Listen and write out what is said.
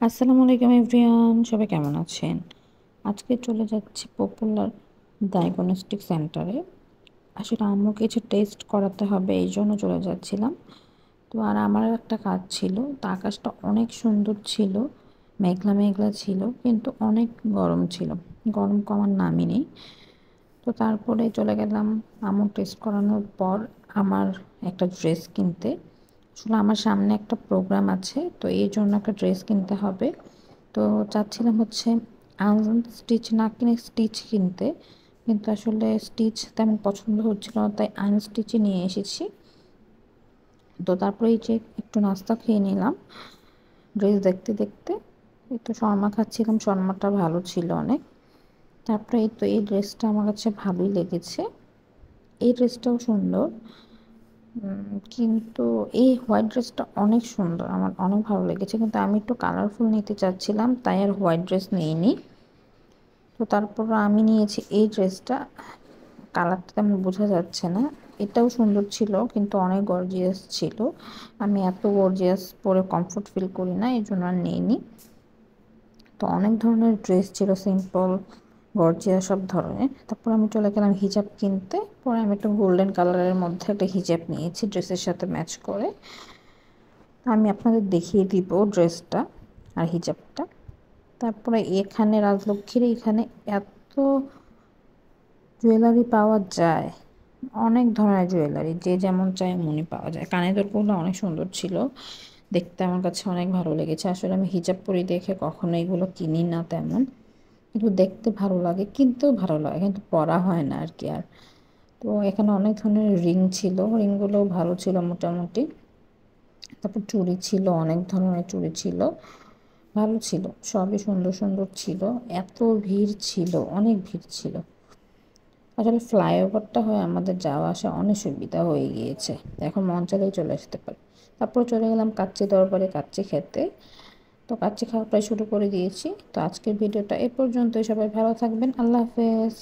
আসসালামু আলাইকুম এভরিওয়ান, সবাই কেমন আছেন? আজকে চলে যাচ্ছি পপুলার ডায়াগনস্টিক সেন্টারে। আসলে আম্মু কিছু টেস্ট করাতে হবে, এই জন্য চলে যাচ্ছিলাম। তো আর আমার একটা কাজ ছিল। তো আকাশটা অনেক সুন্দর ছিল, মেঘলা মেঘলা ছিল, কিন্তু অনেক গরম ছিল। গরম কমার নামই নেই। তো তারপরে চলে গেলাম আম্মু টেস্ট করানোর পর আমার একটা ড্রেস কিনতে। আসলে আমার সামনে একটা প্রোগ্রাম আছে, তো এই জন্য একটা ড্রেস কিনতে হবে। তো চাচ্ছিলাম হচ্ছে আনস্টিচ না কিনে স্টিচ কিনতে, কিন্তু আসলে স্টিচ তেমন পছন্দ হচ্ছিল না, তাই আনস্টিচই নিয়ে এসেছি। তো তারপরে এই যে একটু নাস্তা খেয়ে নিলাম ড্রেস দেখতে দেখতে। এই তো শর্মা খাচ্ছিলাম, শর্মাটা ভালো ছিল অনেক। তারপরে এই তো এই ড্রেসটা আমার কাছে ভালোই লেগেছে, এই ড্রেসটাও সুন্দর। কিন্তু এই হোয়াইট ড্রেসটা অনেক সুন্দর, আমার অনেক ভালো লেগেছে, কিন্তু আমি একটু কালারফুল নিতে চাচ্ছিলাম, তাই আর হোয়াইট ড্রেস নিইনি। তো তারপর আমি নিয়েছি এই ড্রেসটা। কালারটা তেমন বোঝা যাচ্ছে না। এটাও সুন্দর ছিল, কিন্তু অনেক গর্জিয়াস ছিল। আমি এত গর্জিয়াস পরে কমফোর্ট ফিল করি না, এই জন্য আর নিইনি। তো অনেক ধরনের ড্রেস ছিল, সিম্পল, গর্জিয়াস সব ধরনের। তারপর আমি চলে গেলাম হিজাব কিনতে। পরে আমি একটা গোল্ডেন কালারের মধ্যে একটা হিজাব নিয়েছি ড্রেসের সাথে ম্যাচ করে। আমি আপনাদের দেখিয়ে দিব ড্রেসটা আর হিজাবটা। তারপরে এখানে রাজলক্ষ্মীর এখানে এত জুয়েলারি পাওয়া যায়, অনেক ধরনের জুয়েলারি, যে যেমন চায় এমনই পাওয়া যায়। কানের দুলগুলো অনেক সুন্দর ছিল, দেখতে আমার কাছে অনেক ভালো লেগেছে। আসলে আমি হিজাব পরি দেখে কখনো এগুলো কিনি না তেমন, কিন্তু দেখতে ভালো লাগে, কিনতেও ভালো লাগে, কিন্তু পরা হয় না আর কি। আর তো এখানে অনেক ধরনের রিং ছিল, রিংগুলোও ভালো ছিল মোটামুটি। তারপর চুড়ি ছিল, অনেক ধরনের চুড়ি ছিল, ভালো ছিল, সবই সুন্দর সুন্দর ছিল। এত ভিড় ছিল, অনেক ভিড় ছিল। আসলে ফ্লাইওভারটা হয়ে আমাদের যাওয়া আসা অনেক সুবিধা হয়ে গিয়েছে, এখন মন চাইলেই চলে আসতে পারে। তারপর চলে গেলাম কাচ্চি দরবারে কাচ্চি খেতে। তো কাচ্চি খাওয়া প্রায় শুরু করে দিয়েছি। তো আজকের ভিডিওটা এ পর্যন্তই, সবাই ভালো থাকবেন, আল্লাহ হাফেজ।